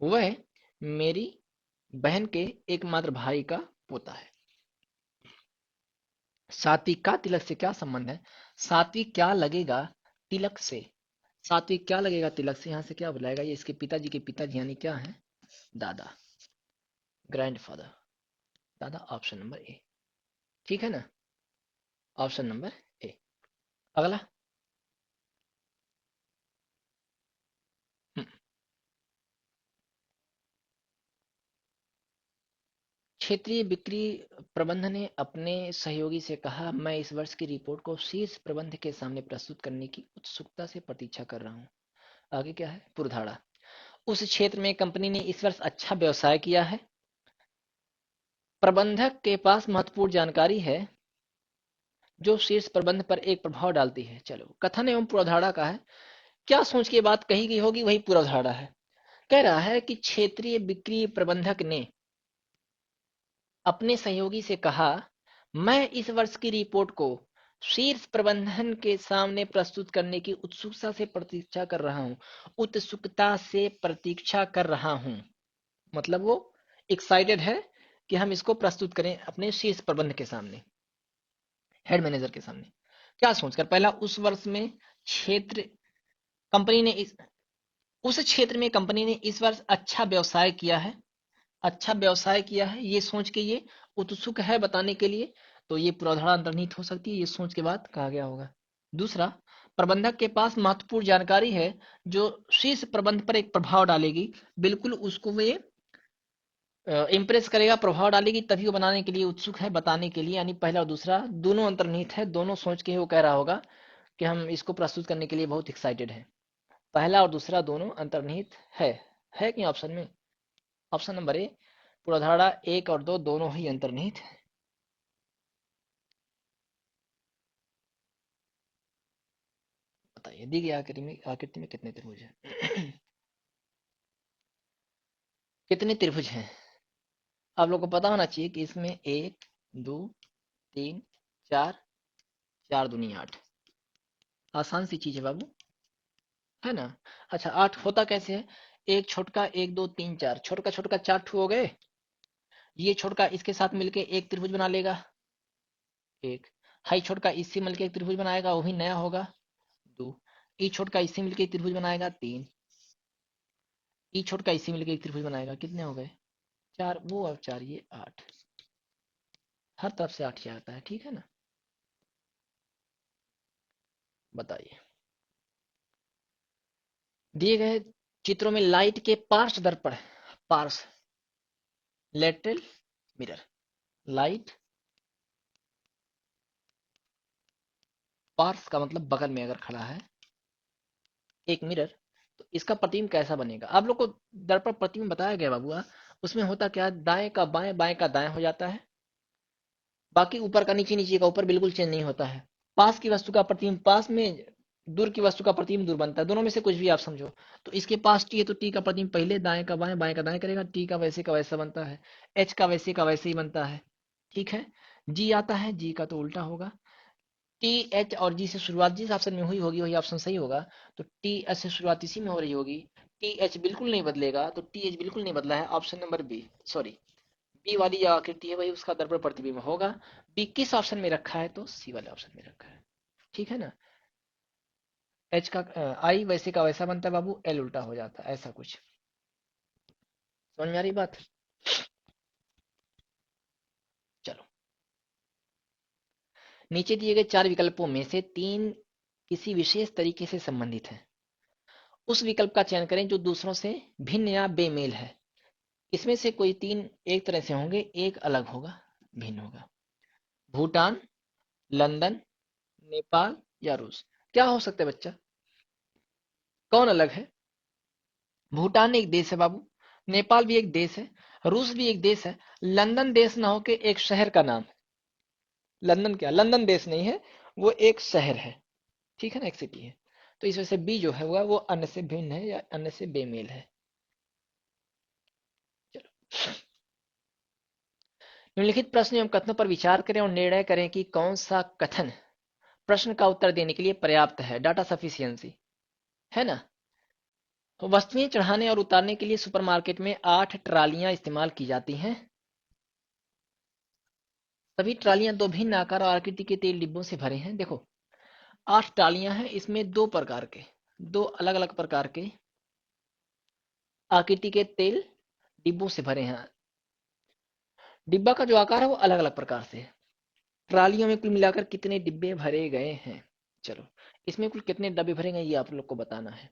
वह मेरी बहन के एकमात्र भाई का पोता है। सात्विक का तिलक से क्या संबंध है? सात्विक क्या लगेगा तिलक से? सात्विक क्या लगेगा तिलक से? यहाँ से क्या बुलाएगा? ये इसके पिताजी के पिताजी यानी क्या है? दादा, ग्रैंडफादर। दादा, ऑप्शन नंबर ए। ठीक है ना? Option number A. अगला। हम्म, क्षेत्रीय बिक्री प्रबंधन ने अपने सहयोगी से कहा, मैं इस वर्ष की रिपोर्ट को शीर्ष प्रबंध के सामने प्रस्तुत करने की उत्सुकता से प्रतीक्षा कर रहा हूँ। आगे क्या है? पूर्वधारणा। उस क्षेत्र में कंपनी ने इस वर्ष अच्छा व्यवसाय किया है। प्रबंधक के पास महत्वपूर्ण जानकारी है जो शीर्ष प्रबंध पर एक प्रभाव डालती है। चलो, कथन एवं पूर्वधारणा का है। क्या सोच के बात कही गई होगी वही पूर्वधारणा है। कह रहा है कि क्षेत्रीय बिक्री प्रबंधक ने अपने सहयोगी से कहा, मैं इस वर्ष की रिपोर्ट को शीर्ष प्रबंधन के सामने प्रस्तुत करने की उत्सुकता से प्रतीक्षा कर रहा हूँ। उत्सुकता से प्रतीक्षा कर रहा हूँ मतलब वो एक्साइटेड है कि हम इसको प्रस्तुत करें अपने शीर्ष प्रबंध के सामने, हेड मैनेजर के सामने। क्या सोचकर? पहला, उस वर्ष में क्षेत्र कंपनी ने इस उस क्षेत्र में कंपनी ने इस वर्ष अच्छा व्यवसाय किया है। अच्छा व्यवसाय किया है ये सोच के ये उत्सुक है बताने के लिए। तो ये पूर्वाधार अंतर्निहित हो सकती है, ये सोच के बाद कहा गया होगा। दूसरा, प्रबंधक के पास महत्वपूर्ण जानकारी है जो शीर्ष प्रबंध पर एक प्रभाव डालेगी। बिल्कुल उसको वे इम्प्रेस करेगा, प्रभाव डालेगी, तभी वो बनाने के लिए उत्सुक है, बताने के लिए। यानी पहला और दूसरा दोनों अंतर्निहित है, दोनों सोच के ही वो कह रहा होगा कि हम इसको प्रस्तुत करने के लिए बहुत एक्साइटेड है। पहला और दूसरा दोनों अंतर्निहित है कि ऑप्शन में? ऑप्शन नंबर ए, पूर्वधारणा एक और दो दोनों ही अंतर्निहित है। बताइए, दी गई आकृति में कितने त्रिभुज हैं? कितने त्रिभुज हैं? आप लोग को पता होना चाहिए कि इसमें एक, दो, तीन, चार, चार दूनी आठ। आसान सी चीज है बाबू, है ना? अच्छा, आठ होता कैसे है? एक छोटका, एक दो तीन चार, छोटका छोटका चार ठू हो गए। ये छोटका इसके साथ मिलके एक त्रिभुज बना लेगा, एक। हाई छोटका इससे मिलके एक त्रिभुज बनाएगा, वो भी नया होगा, दो। ई छोटका इससे मिलके एक त्रिभुज बनाएगा, तीन। ई छोटका इससे मिलके एक त्रिभुज बनाएगा, कितने हो गए? चार। वो और चार, ये आठ। हर तरफ से आठ ही आता है, ठीक है ना? बताइए, दिए गए चित्रों में लाइट के पार्श्व दर्पण, पार्श्व, लेटरल मिरर, लाइट पार्श्व का मतलब बगल में अगर खड़ा है एक मिरर, तो इसका प्रतिबिंब कैसा बनेगा? आप लोग को दर्पण प्रतिबिंब बताया गया बाबूआ। उसमें होता क्या है, दाएं का बाएं, बाएं का दाएं हो जाता है। बाकी ऊपर का नीचे, नीचे का ऊपर बिल्कुल चेंज नहीं होता है। पास की वस्तु का प्रतिबिंब पास में, दूर की वस्तु का प्रतिबिंब दूर बनता है। दोनों में से कुछ भी आप समझो। तो इसके पास टी है तो टी का प्रतिबिंब पहले दाएं का बाएं, बाएं का दाएं करेगा। टी का वैसा बनता है। एच का वैसे ही बनता है। ठीक है। जी आता है, जी का तो उल्टा होगा। टी एच और जी से शुरुआत जिस ऑप्शन में हुई होगी वही ऑप्शन सही होगा। तो टी एच से शुरुआत इसी में हो रही होगी। टी एच बिल्कुल नहीं बदलेगा, तो टी एच बिल्कुल नहीं बदला है, option number B. Sorry, B वाली जो आकृति है वही उसका दर्पण प्रतिबिंब होगा। बी किस ऑप्शन में रखा है? तो सी वाले ऑप्शन में रखा है। ठीक है ना? एच का आई वैसे का वैसा बनता है बाबू, एल उल्टा हो जाता है, ऐसा कुछ। समझ में आ रही बात? चलो, नीचे दिए गए चार विकल्पों में से तीन किसी विशेष तरीके से संबंधित है। उस विकल्प का चयन करें जो दूसरों से भिन्न या बेमेल है। इसमें से कोई तीन एक तरह से होंगे, एक अलग होगा, भिन्न होगा। भूटान, लंदन, नेपाल या रूस। क्या हो सकता है बच्चा? कौन अलग है? भूटान एक देश है बाबू, नेपाल भी एक देश है, रूस भी एक देश है। लंदन देश ना हो के एक शहर का नाम है। लंदन क्या, लंदन देश नहीं है, वो एक शहर है। ठीक है ना, एक सिटी है। तो इस वजह से बी जो है वो अन्य से भिन्न है या अन्य से बेमेल है। चलो, निम्नलिखित प्रश्न एवं कथनों पर विचार करें और निर्णय करें कि कौन सा कथन प्रश्न का उत्तर देने के लिए पर्याप्त है, डाटा सफिशियंसी, है ना। तो वस्तुएं चढ़ाने और उतारने के लिए सुपरमार्केट में 8 ट्रालियां इस्तेमाल की जाती हैं। सभी ट्रालियां दो भिन्न आकार और आकृति के तेल डिब्बों से भरे हैं। देखो 8 ट्रालियां हैं, इसमें दो अलग अलग प्रकार के आकृति के तेल डिब्बों से भरे हैं। डिब्बा का जो आकार है वो अलग अलग प्रकार से है। ट्रालियों में कुल मिलाकर कितने डिब्बे भरे गए हैं? चलो, इसमें कुल कितने डब्बे भरे गए ये आप लोग को बताना है।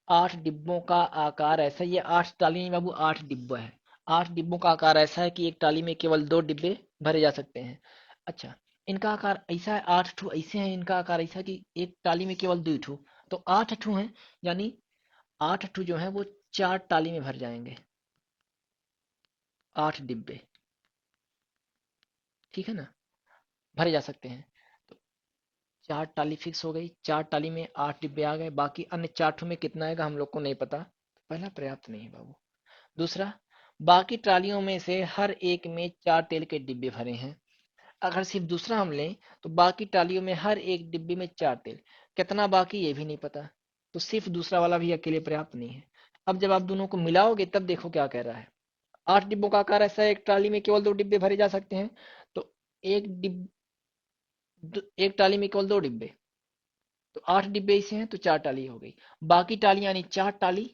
8 डिब्बों का आकार ऐसा ही है, 8 ट्राली नहीं बाबू, 8 डिब्बा है। 8 डिब्बों का आकार ऐसा है कि एक ट्राली में केवल 2 डिब्बे भरे जा सकते हैं। अच्छा, इनका आकार ऐसा है, 8 ठू ऐसे हैं, इनका आकार ऐसा कि एक ट्राली में केवल 2 ठू, तो 8 ठू हैं, यानी 8 ठू जो है वो 4 ट्राली में भर जाएंगे, 8 डिब्बे, ठीक है ना, भरे जा सकते हैं। तो 4 ट्राली फिक्स हो गई, 4 ट्राली में 8 डिब्बे आ गए, बाकी अन्य 4 ठू में कितना आएगा हम लोग को नहीं पता, पहला पर्याप्त नहीं है बाबू। दूसरा, बाकी ट्रालियों में से हर एक में 4 तेल के डिब्बे भरे हैं। अगर सिर्फ दूसरा हम लें तो बाकी ट्रालियों में हर एक डिब्बे में 4 तेल, कितना बाकी ये भी नहीं पता, तो सिर्फ दूसरा वाला भी अकेले पर्याप्त नहीं है। अब जब आप दोनों को मिलाओगे तब देखो क्या कह रहा है। 8 डिब्बों का आकार ऐसा है, एक ट्राली में केवल 2 डिब्बे भरे जा सकते हैं, तो एक डिब एक ट्राली में केवल 2 डिब्बे, तो 8 डिब्बे इसे हैं तो 4 ट्राली हो गई। बाकी ट्राली यानी 4 ट्राली,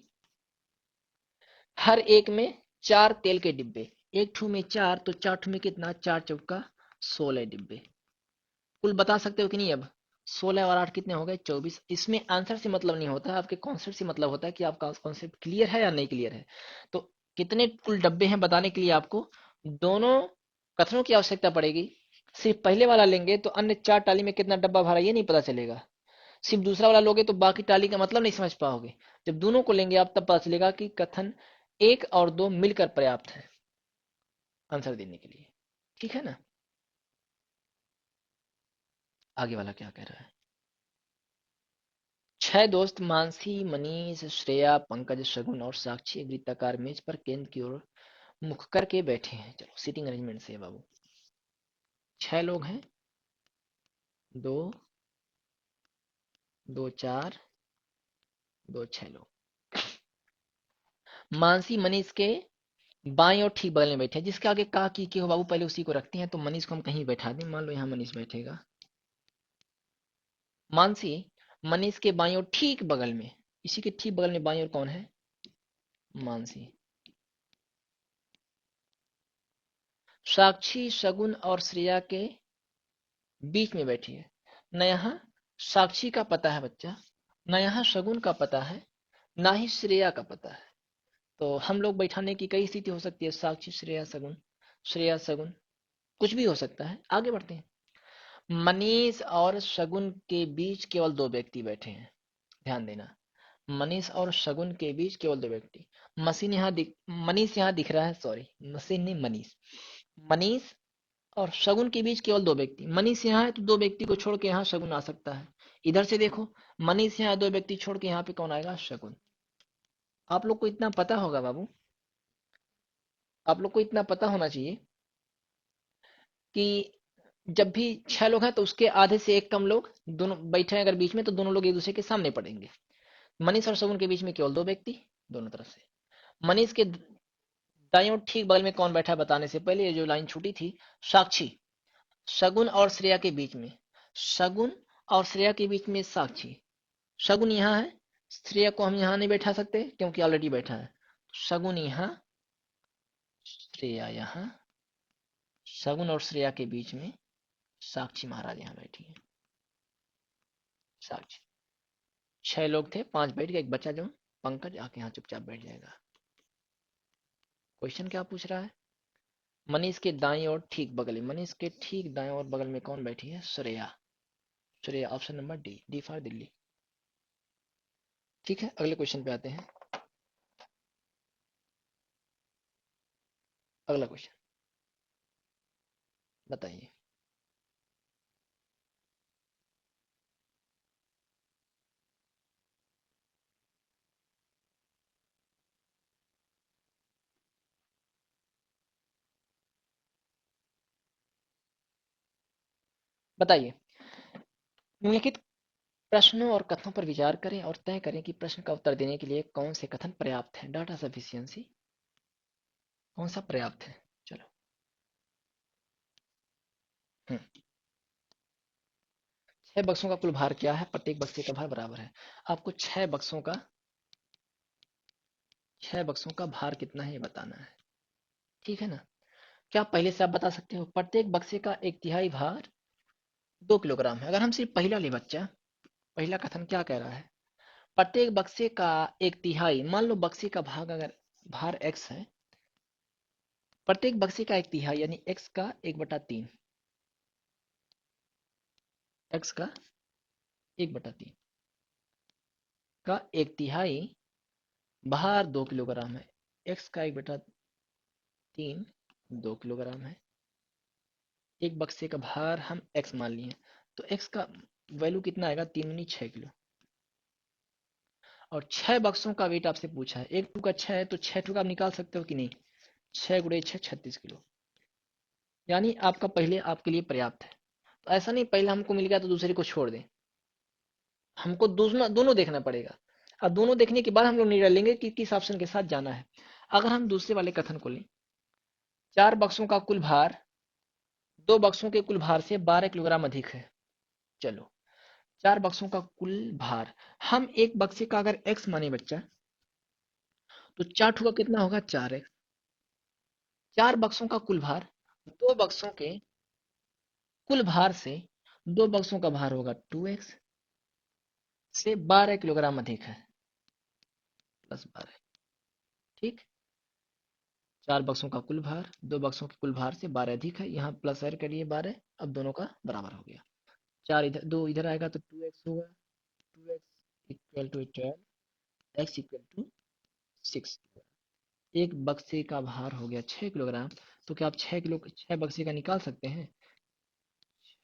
हर एक में 4 तेल के डिब्बे, एक ठू में 4, तो 4 ठू में कितना, 4 चौका 16 डिब्बे। कुल बता सकते हो कि नहीं अब? 16 और 8 कितने हो गए, 24। इसमें आंसर से मतलब नहीं होता है, आपके कॉन्सेप्ट से मतलब होता है कि आपका कॉन्सेप्ट क्लियर है या नहीं क्लियर है। तो कितने कुल डब्बे हैं बताने के लिए आपको दोनों कथनों की आवश्यकता पड़ेगी। सिर्फ पहले वाला लेंगे तो अन्य 4 ट्राली में कितना डब्बा भरा ये नहीं पता चलेगा, सिर्फ दूसरा वाला लोगे तो बाकी ट्राली का मतलब नहीं समझ पाओगे। जब दोनों को लेंगे आप तब पता चलेगा कि कथन 1 और 2 मिलकर पर्याप्त है आंसर देने के लिए, ठीक है ना। आगे वाला क्या कह रहा है? 6 दोस्त मानसी, मनीष, श्रेया, पंकज, शगुन और साक्षी एक वृत्ताकार मेज पर केंद्र की ओर मुख करके बैठे हैं। चलो सीटिंग अरेंजमेंट से है बाबू। 6 लोग हैं, दो, दो चार, दो 6 लोग। मानसी मनीष के बाएं और ठीक बगल में बैठे हैं। जिसके आगे का की हो बाबू पहले उसी को रखते हैं, तो मनीष को हम कहीं बैठा दें, मान लो यहाँ मनीष बैठेगा। मानसी मनीष के बाईं ओर ठीक बगल में, इसी के ठीक बगल में बाईं ओर कौन है, मानसी। साक्षी शगुन और श्रेया के बीच में बैठी है। न यहाँ साक्षी का पता है बच्चा, न यहाँ शगुन का पता है, ना ही श्रेया का पता है। तो हम लोग बैठाने की कई स्थिति हो सकती है, साक्षी श्रेया शगुन, कुछ भी हो सकता है। आगे बढ़ते हैं। मनीष और शगुन के बीच केवल 2 व्यक्ति बैठे हैं, ध्यान देना। मनीष और शगुन के बीच केवल 2 व्यक्ति। मनीष यहाँ दिख रहा है, सॉरी मशीन नहीं, मनीष। मनीष और शगुन के बीच केवल 2 व्यक्ति। मनीष यहाँ है तो 2 व्यक्ति को छोड़ के यहाँ शगुन आ सकता है। इधर से देखो, मनीष यहाँ 2 व्यक्ति छोड़ के यहाँ पे कौन आएगा, शगुन। आप लोग को इतना पता होगा बाबू, आप लोग को इतना पता होना चाहिए कि जब भी 6 लोग हैं तो उसके आधे से एक कम लोग दोनों बैठे हैं अगर बीच में, तो दोनों लोग एक दूसरे के सामने पड़ेंगे। मनीष और शगुन के बीच में केवल 2 व्यक्ति, दोनों तरफ से। मनीष के दाईं ओर ठीक बगल में कौन बैठा है बताने से पहले ये जो लाइन छूटी थी, साक्षी। शगुन और श्रेया के बीच में, शगुन और श्रेया के बीच में साक्षी। शगुन यहाँ है, श्रेया को हम यहाँ नहीं बैठा सकते क्योंकि ऑलरेडी बैठा है। शगुन यहाँ, श्रेया यहाँ, शगुन और श्रेया के बीच में साक्षी महाराज यहाँ बैठी है, साक्षी। 6 लोग थे, 5 बैठ गए, एक बच्चा जो पंकज आके यहाँ चुपचाप बैठ जाएगा। क्वेश्चन क्या पूछ रहा है? मनीष के दाईं और ठीक बगल में, मनीष के ठीक दाएं और बगल में कौन बैठी है, Shreya. Shreya option number D, D for Delhi. ठीक है, अगले क्वेश्चन पे आते हैं। अगला क्वेश्चन बताइए। बताइए। निम्नलिखित प्रश्नों और कथनों पर विचार करें और तय करें कि प्रश्न का उत्तर देने के लिए कौन से कथन पर्याप्त हैं। डाटा सफिशियंसी कौन सा पर्याप्त है? चलो। हम्म, 6 बक्सों का कुल भार क्या है? प्रत्येक बक्से का भार बराबर है। आपको 6 बक्सों का भार कितना है ये बताना है। ठीक है ना? क्या पहले से आप बता सकते हो? प्रत्येक बक्से का एक तिहाई भार 2 किलोग्राम है। अगर हम सिर्फ पहला ले बच्चा, पहला कथन क्या कह रहा है? प्रत्येक बक्से का एक तिहाई, मान लो बक्से का भाग अगर भार x है, प्रत्येक बक्से का एक तिहाई यानी x का 1/3, x का 1/3 का एक तिहाई भार 2 किलोग्राम है। x का 1/3 2 किलोग्राम है। एक बक्से का भार हम x मान लिए, तो x का वैल्यू कितना आएगा? 3×9 = 6 किलो। और 6 बक्सों का वेट आपसे पूछा है, एक टू का 6 है तो 6 टू का आप निकाल सकते हो कि नहीं? 6 × 6 = 36 किलो, यानी आपका पहले आपके लिए पर्याप्त है। तो ऐसा नहीं पहले हमको मिल गया तो दूसरे को छोड़ दें, हमको दोनों दोनों देखना पड़ेगा। अब दोनों देखने के बाद हम लोग निर्णय लेंगे कि किस ऑप्शन के साथ जाना है। अगर हम दूसरे वाले कथन को लें, 4 बक्सों का कुल भार 2 बक्सों के कुल भार से 12 किलोग्राम अधिक है। चलो, 4 बक्सों का कुल भार, हम एक बक्से का अगर x माने बच्चा, तो 4 का कितना होगा? 4x। 4 बक्सों का कुल भार 2 बक्सों के कुल भार से 2 बक्सों का भार होगा 2x से 12 किलोग्राम अधिक है, +12। ठीक, 4 बक्सों का कुल भार 2 बक्सों के कुल भार से 12 अधिक है, यहाँ प्लस ऐड करिए 12, अब दोनों का बराबर हो गया। 4 इधर, 2 इधर आएगा तो 2x होगा, 2x = 12, x = 6। एक बक्से का भार हो गया 6 किलोग्राम, तो क्या आप 6 बक्से का निकाल सकते हैं?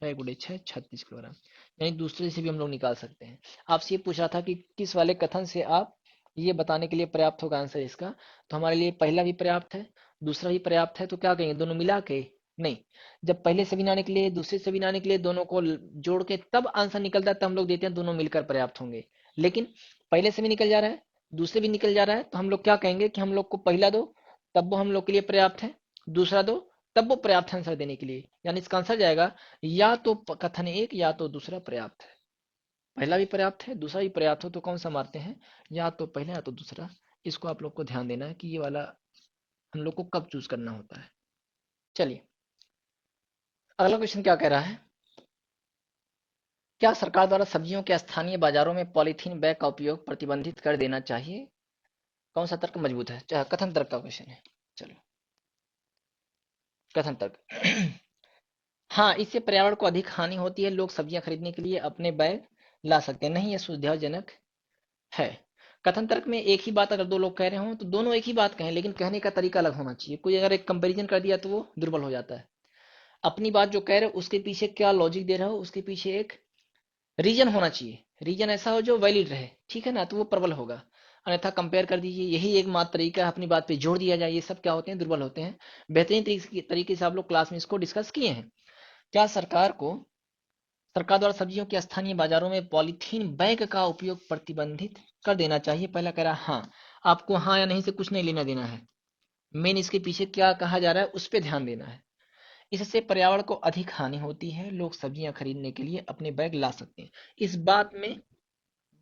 6 × 6 = 36 किलोग्राम, यानी दूसरे से भी हम लोग निकाल सकते हैं। आपसे ये पूछ रहा था कि किस वाले कथन से आप ये बताने के लिए पर्याप्त होगा आंसर इसका, तो हमारे लिए पहला भी पर्याप्त है, दूसरा भी पर्याप्त है, तो क्या कहेंगे? दोनों मिला के? नहीं, जब पहले से भी ना निकले दूसरे से भी ना निकले, दोनों को जोड़ के तब आंसर निकलता है, तब हम लोग देते हैं दोनों मिलकर पर्याप्त होंगे। लेकिन पहले से भी निकल जा रहा है, दूसरे भी निकल जा रहा है, तो हम लोग क्या कहेंगे कि हम लोग को पहला दो तब वो हम लोग के लिए पर्याप्त है, दूसरा दो तब वो पर्याप्त है आंसर देने के लिए। यानी इसका आंसर जाएगा या तो कथन एक या तो दूसरा पर्याप्त है। पहला भी पर्याप्त है, दूसरा भी पर्याप्त हो तो कौन सा मारते हैं? या तो पहला या तो दूसरा। इसको आप लोग को ध्यान देना है कि ये वाला हम लोग को कब चूज करना होता है। चलिए, अगला क्वेश्चन क्या कह रहा है? क्या सरकार द्वारा सब्जियों के स्थानीय बाजारों में पॉलीथीन बैग का उपयोग प्रतिबंधित कर देना चाहिए? कौन सा तर्क मजबूत है? कथन तर्क का क्वेश्चन है। चलो, कथन तर्क। हाँ, इससे पर्यावरण को अधिक हानि होती है, लोग सब्जियां खरीदने के लिए अपने बैग ला सकते हैं, नहीं यह सुविधाजनक है। कथन तर्क में एक ही बात अगर दो लोग कह रहे हो तो दोनों एक ही बात कहें, लेकिन कहने का तरीका अलग होना चाहिए। कोई अगर एक कंपैरिजन कर दिया तो वो दुर्बल हो जाता है। अपनी बात जो कह रहे हो उसके पीछे क्या लॉजिक दे रहे हो, उसके पीछे एक रीजन होना चाहिए, रीजन ऐसा हो जो वैलिड रहे, ठीक है ना, तो वो प्रबल होगा। अन्यथा कंपेयर कर दीजिए, यही एक मात्र तरीका है, अपनी बात पे जोड़ दिया जाए, ये सब क्या होते हैं? दुर्बल होते हैं। बेहतरीन तरीके से आप लोग क्लास में इसको डिस्कस किए हैं। क्या सरकार द्वारा सब्जियों के स्थानीय बाजारों में पॉलीथीन बैग का उपयोग प्रतिबंधित कर देना चाहिए? पहला कह रहा है हाँ। आपको हाँ या नहीं से कुछ नहीं लेना देना है, मेन इसके पीछे क्या कहा जा रहा है उस पर ध्यान देना है। इससे पर्यावरण को अधिक हानि होती है, लोग सब्जियां खरीदने के लिए अपने बैग ला सकते हैं। इस बात में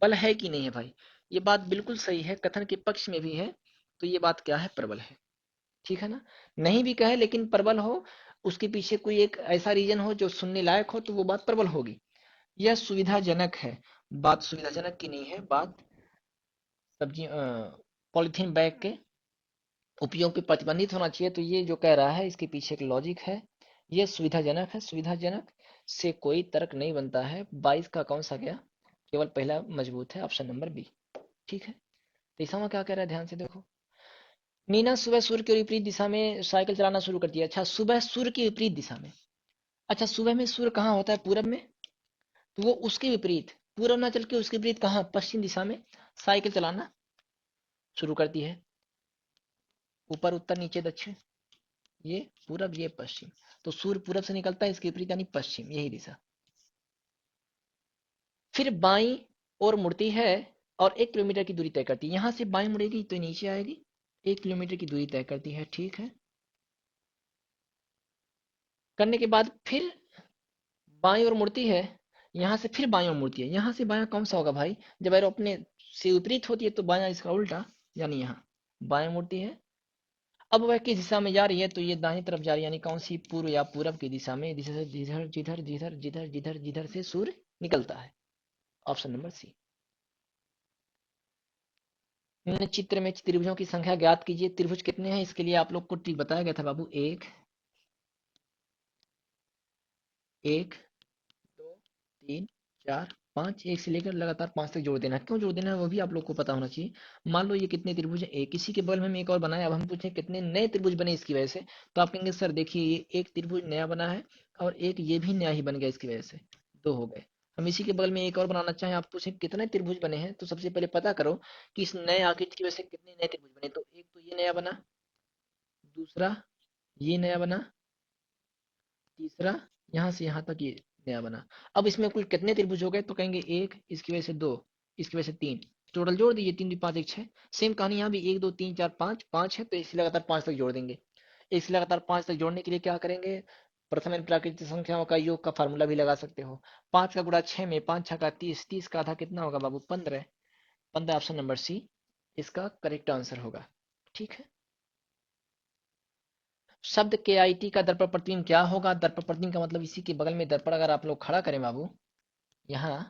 बल है कि नहीं है भाई? ये बात बिल्कुल सही है, कथन के पक्ष में भी है, तो ये बात क्या है? प्रबल है। ठीक है ना? नहीं भी कहे लेकिन प्रबल हो, उसके पीछे कोई एक ऐसा रीजन हो जो सुनने लायक हो, तो वो बात प्रबल होगी। यह सुविधाजनक है, बात सुविधाजनक की नहीं है, बात सब्जी पॉलिथीन बैग के उपयोग पे प्रतिबंधित होना चाहिए, तो ये जो कह रहा है इसके पीछे एक लॉजिक है। ये सुविधाजनक है, सुविधाजनक से कोई तर्क नहीं बनता है। 22 का कौन सा गया? केवल पहला मजबूत है, ऑप्शन नंबर बी। ठीक है, तो ईसामा क्या कह रहा है ध्यान से देखो। मीना सुबह सूर्य के विपरीत दिशा में साइकिल चलाना शुरू करती है। अच्छा, सुबह सूर्य के विपरीत दिशा में। अच्छा, सुबह में सूर्य कहाँ होता है? पूरब में। तो वो उसके विपरीत, पूरब ना चल के उसके विपरीत कहाँ? पश्चिम दिशा में साइकिल चलाना शुरू करती है। ऊपर उत्तर नीचे दक्षिण, ये पूरब ये पश्चिम। तो सूर्य पूरब से निकलता है, इसके विपरीत यानी पश्चिम, यही दिशा। फिर बाईं ओर मुड़ती है और 1 किलोमीटर की दूरी तय करती है। यहाँ से बाईं मुड़ेगी तो नीचे आएगी, 1 किलोमीटर की दूरी तय करती है, ठीक है। करने के बाद फिर बाईं ओर मुड़ती है, यहाँ से फिर बाईं ओर मुड़ती है। यहाँ से बायां कौन सा होगा भाई? जब एरो अपने से विपरीत होती है तो बायां इसका उल्टा, यानी यहाँ बाएं मुड़ती है। अब वह किस दिशा में जा रही है? तो ये दाहिनी तरफ जा रही है, यानी कौन सी? पूर्व या पूरब की दिशा में, जिधर जिधर जिधर जिधर जिधर जिधर जिधर से सूर्य निकलता है। Option number C. निम्न चित्र में त्रिभुजों की संख्या ज्ञात कीजिए। त्रिभुज कितने हैं? इसके लिए आप लोग को ट्रिक बताया गया था बाबू। एक, एक, दो, तीन, चार, पाँच। एक से लेकर लगातार पांच तक जोड़ देना है। क्यों जोड़ देना है वो भी आप लोग को पता होना चाहिए। मान लो ये कितने त्रिभुज है? एक। इसी के बगल में हम एक और बनाए। अब हम पूछे कितने नए त्रिभुज बने इसकी वजह से, तो आप कहेंगे सर देखिए ये एक त्रिभुज नया बना है और एक ये भी नया ही बन गया इसकी वजह से, दो हो गए। हम इसी के बगल में एक और बनाना चाहें, आप पूछे कितने त्रिभुज बने हैं, तो सबसे पहले पता करो कि इस नए आकृति की वजह से कितने नए त्रिभुज बने। तो एक तो ये नया बना, दूसरा ये नया बना, तीसरा यहाँ से यहाँ तक ये नया बना। अब इसमें कुल कितने त्रिभुज हो गए? तो कहेंगे एक, इसकी वजह से दो, इसकी वजह से तीन। टोटल जोड़ दीजिए, तीन दो पाँच एक छः। सेम कहानी यहाँ भी, एक दो तीन चार पाँच, पाँच है तो इसे लगातार पाँच तक जोड़ देंगे। इसे लगातार पाँच तक जोड़ने के लिए क्या करेंगे? प्रथम एन प्राकृतिक संख्याओं का योग का फार्मूला भी लगा सकते हो। पाँच का गुणा छः में, पाँच छः का तीस, तीस का आधा कितना होगा बाबू? 15। 15 ऑप्शन नंबर सी इसका करेक्ट आंसर होगा, ठीक है। शब्द के आई टी का दर्पण प्रतिबिंब क्या होगा? दर्पण प्रतिबिंब का मतलब इसी के बगल में दर्पण अगर आप लोग खड़ा करें बाबू यहाँ,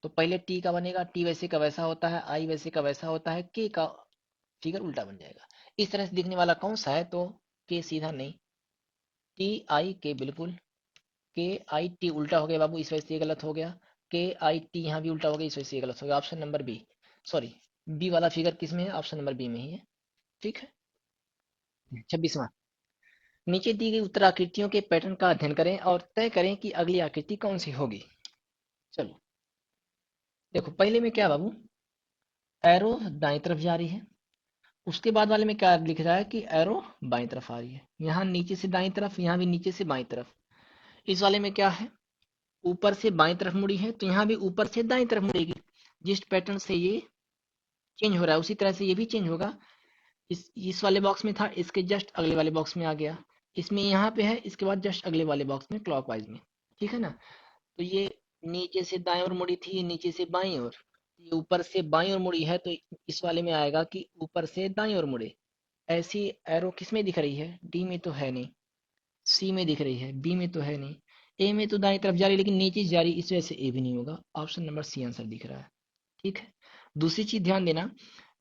तो पहले टी का बनेगा, टी वैसे का वैसा होता है, आई वैसे का वैसा होता है, के का फिगर उल्टा बन जाएगा। इस तरह से दिखने वाला कौन सा है? तो के सीधा नहीं, टी आई के बिल्कुल। के आई टी उल्टा हो गया बाबू, इस वजह से ये गलत हो गया। के आई टी यहाँ भी उल्टा हो गया, इस वजह से ये गलत हो गया। Option number B, sorry B वाला फिगर किस में है? ऑप्शन नंबर बी में ही है, ठीक है। 26वां, नीचे दी गई उत्तर आकृतियों के पैटर्न का अध्ययन करें और तय करें कि अगली आकृति कौन सी होगी। चलो देखो, पहले में क्या बाबू? एरो दाएं तरफ जा रही है। उसके बाद वाले में क्या लिख रहा है कि एरो बाएं तरफ आ रही है। यहाँ नीचे से दाएं तरफ, यहाँ भी नीचे से बाएं तरफ। इस वाले में क्या है? ऊपर से बाएं तरफ मुड़ी है, तो यहाँ भी ऊपर से दाएं तरफ मुड़ेगी। जिस पैटर्न से ये चेंज हो रहा है उसी तरह से ये भी चेंज होगा। इस वाले बॉक्स में था, इसके जस्ट अगले वाले बॉक्स में आ गया। इसमें यहाँ पे है, इसके बाद जस्ट अगले वाले बॉक्स में क्लॉकवाइज में, ठीक है ना। तो ये नीचे से दाएं ओर मुड़ी थी, नीचे से बाईं ओर। ये ऊपर से बाईं ओर मुड़ी है, तो इस वाले में आएगा कि ऊपर से दाईं ओर मुड़े। ऐसी एरो किस में दिख रही है? डी में तो है नहीं, सी में दिख रही है, बी में तो है नहीं, ए में तो दाईं तरफ जा रही है लेकिन नीचे जा रही, इस वजह से ए भी नहीं होगा। ऑप्शन नंबर सी आंसर दिख रहा है, ठीक है। दूसरी चीज ध्यान देना,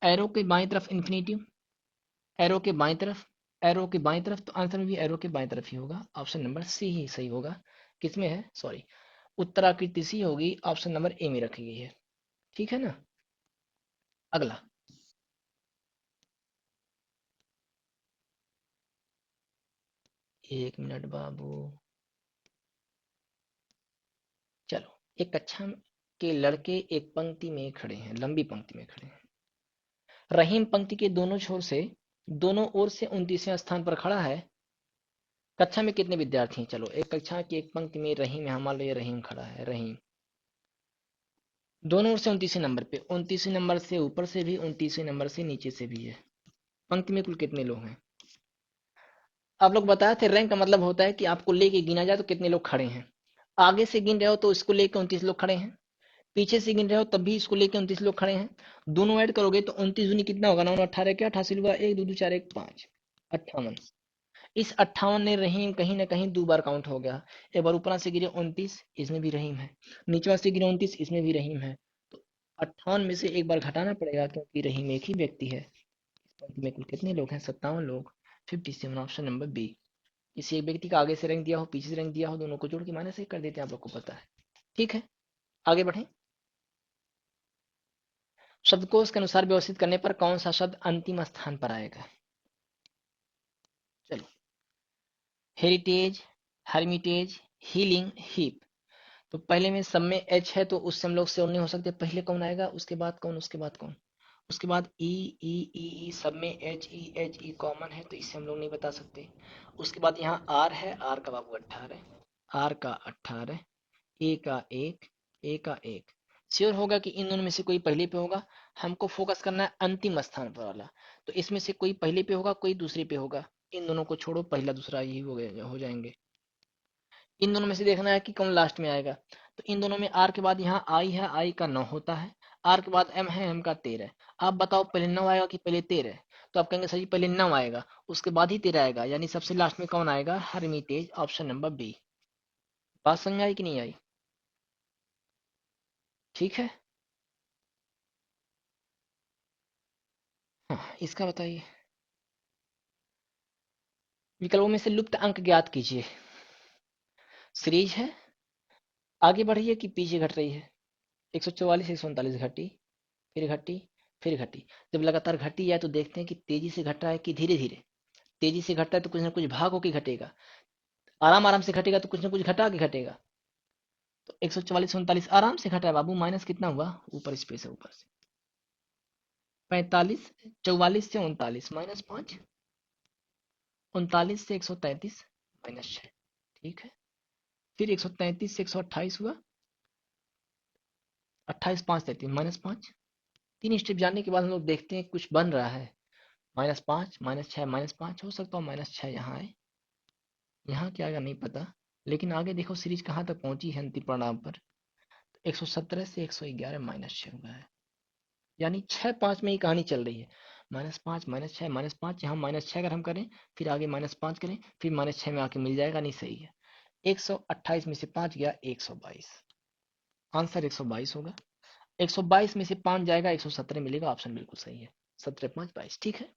एरो के बाईं तरफ इन्फिनेटिव, एरो के बाईं तरफ, एरो के बाईं तरफ, तो आंसर में भी एरो के बाईं तरफ ही होगा। ऑप्शन नंबर सी ही सही होगा। किसमें है? सॉरी, उत्तराकृति सी होगी, ऑप्शन नंबर ए में रखी गई है, ठीक है ना। अगला, एक मिनट बाबू। चलो, एक कक्षा के लड़के एक पंक्ति में खड़े हैं, लंबी पंक्ति में खड़े हैं। रहीम पंक्ति के दोनों छोर से, दोनों ओर से 29वें स्थान पर खड़ा है। कक्षा में कितने विद्यार्थी हैं? चलो, एक कक्षा की एक पंक्ति में रहीम है, मान लो ये रहीम खड़ा है, रहीम दोनों ओर से 29वें नंबर पे, 29वें नंबर से ऊपर से भी, 29वें नंबर से नीचे से भी है। पंक्ति में कुल कितने लोग हैं? आप लोग बताए थे रैंक का मतलब होता है कि आपको लेके गिना जाए तो कितने लोग खड़े हैं। आगे से गिन रहे हो तो इसको लेके 29 लोग खड़े हैं, पीछे से गिन रहे हो तब भी इसको लेके 29 लोग खड़े हैं। दोनों ऐड करोगे तो 29 दूनी कितना होगा? 9 18 क्या 88 होगा, एक दो दो चार एक पाँच, 58। इस 58 ने रहीम कहीं ना कहीं दो बार काउंट हो गया। एक बार ऊपर से गिरे 29, इसमें भी रहीम है, नीचे से गिरे 29, इसमें भी रहीम है। तो 58 में से एक बार घटाना पड़ेगा क्योंकि रहीम एक ही व्यक्ति है। इस पंक्ति में कुल कितने लोग हैं? 57 लोग, 57। Option number B. किसी एक व्यक्ति का आगे से रैंक दिया हो, पीछे से रैंक दिया हो, दोनों को जोड़ के माइनस एक कर देते हैं, आप लोग को पता है, ठीक है। आगे बढ़े। शब्दकोश के अनुसार व्यवस्थित करने पर कौन सा शब्द अंतिम स्थान पर आएगा? चलो, हेरिटेज, हर्मिटेज, हीलिंग, हीप। तो पहले में सब में एच है तो उससे हम लोग से नहीं हो सकते। पहले कौन आएगा, उसके बाद कौन, उसके बाद कौन? उसके बाद ई, ई ई ई, सब में एच ई कॉमन है तो इससे हम लोग नहीं बता सकते। उसके बाद यहाँ आर है, आर का बाबू 18, आर का 18, ए का एक, ए का एक। श्योर होगा कि इन दोनों में से कोई पहले पे होगा। हमको फोकस करना है अंतिम स्थान पर वाला। तो इसमें से कोई पहले पे होगा, कोई दूसरे पे होगा। इन दोनों को छोड़ो, पहला दूसरा यही हो जाएंगे। इन दोनों में से देखना है कि कौन लास्ट में आएगा। तो इन दोनों में आर के बाद यहाँ आई है, आई का 9 होता है। आर के बाद एम है, एम का 13। आप बताओ पहले 9 आएगा कि पहले 13? तो आप कहेंगे सर जी पहले 9 आएगा, उसके बाद ही 13 आएगा, यानी सबसे लास्ट में कौन आएगा? हरमीतेज, ऑप्शन नंबर बी। बात समझ आई कि नहीं आई? ठीक है। हाँ, इसका बताइए। विकल्पों में से लुप्त अंक ज्ञात कीजिए। सीरीज है, आगे बढ़ रही है कि पीछे घट रही है? 144, 139 घटी, फिर घटी, फिर घटी। जब लगातार घटी है तो देखते हैं कि तेजी से घट रहा है कि धीरे धीरे। तेजी से घटता है तो कुछ ना कुछ भाग होके घटेगा। आराम आराम से घटेगा तो कुछ ना कुछ घटा के घटेगा। तो 144, 39 आराम से घटा है बाबू। माइनस कितना हुआ? ऊपर स्पेस है, ऊपर से 45। 44 से 39 -5। 39 से 133 -6। ठीक है। फिर 133 से 128 हुआ। 28, 5, 33 -5। 3 स्टेप जाने के बाद हम लोग देखते हैं कुछ बन रहा है। -5, -6, -5 हो सकता है, -6 यहाँ आए। यहाँ क्या आएगा नहीं पता। लेकिन आगे देखो सीरीज कहाँ तक पहुंची है अंतिम परिणाम पर। 117 से 111 -6 हुआ है। यानी 6, 5 में ही कहानी चल रही है। -5, -6, -5, यहाँ -6 अगर हम करें, फिर आगे -5 करें, फिर -6 में आके मिल जाएगा। नहीं, सही है। 128 में से 5 गया, 122। आंसर 122 होगा। 122 में से 5 जाएगा, 117 मिलेगा। ऑप्शन बिल्कुल सही है। 17, 5, 22। ठीक है।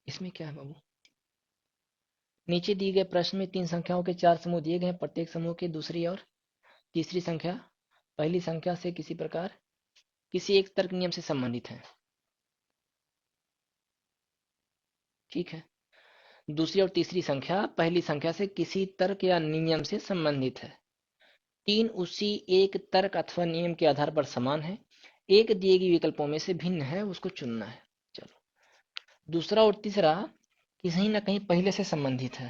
इसमें क्या है बाबू? नीचे दिए गए प्रश्न में 3 संख्याओं के 4 समूह दिए गए हैं। प्रत्येक समूह की दूसरी और तीसरी संख्या पहली संख्या से किसी प्रकार किसी एक तर्क नियम से संबंधित है। ठीक है। दूसरी और तीसरी संख्या पहली संख्या से किसी तर्क या नियम से संबंधित है। तीन उसी एक तर्क अथवा नियम के आधार पर समान है। एक दिए गए विकल्पों में से भिन्न है, उसको चुनना है। चलो। दूसरा और तीसरा कहीं ना कहीं पहले से संबंधित है।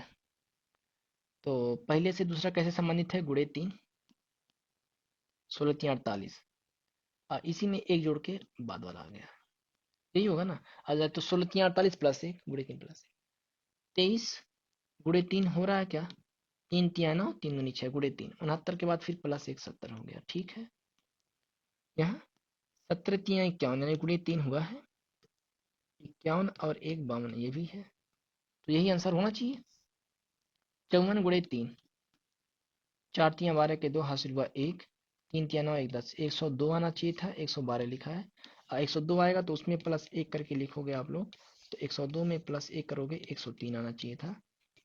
तो पहले से दूसरा कैसे संबंधित है? गुणे 3, 16, 48। इसी में एक जोड़ के बाद वाला आ गया। यही होगा ना? आ जाए तो 16, 48 +1 गुणे 3 +1 23 गुणे 3 हो रहा है क्या? 3, 3 9, 3 दूनी 6 गुणे 3 69 के बाद फिर +1 70 हो गया। ठीक है। यहाँ 17, 3 51 यानी गुणे 3 हुआ है। 51 और 1 52 ये भी है। तो यही आंसर होना चाहिए। 54 गुणे 3, 4, 3 12 के 2 हासिल हुआ 1। 3, 3 9, 1 10, 102 आना चाहिए था, 112 लिखा है। 102 आएगा तो उसमें +1 करके लिखोगे आप लोग। तो 102 में +1 करोगे, 103 आना चाहिए था।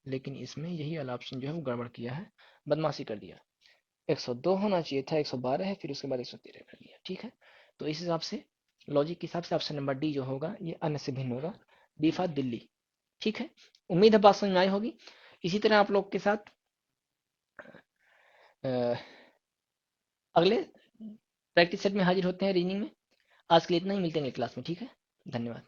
लेकिन इसमें यही वाला ऑप्शन जो है वो गड़बड़ किया है, बदमाशी कर दिया। 102 होना चाहिए था, 112 है, फिर उसके बाद 113 कर दिया। ठीक है। तो इस हिसाब से, लॉजिक के हिसाब से ऑप्शन नंबर डी जो होगा ये अन्य से भिन्न होगा। D for Delhi. ठीक है। उम्मीद है बात समझ में आई होगी। इसी तरह आप लोग के साथ अ, अगले प्रैक्टिस सेट में हाजिर होते हैं रीजनिंग में। आज के लिए इतना ही, मिलते हैं अगली क्लास में। ठीक है। धन्यवाद।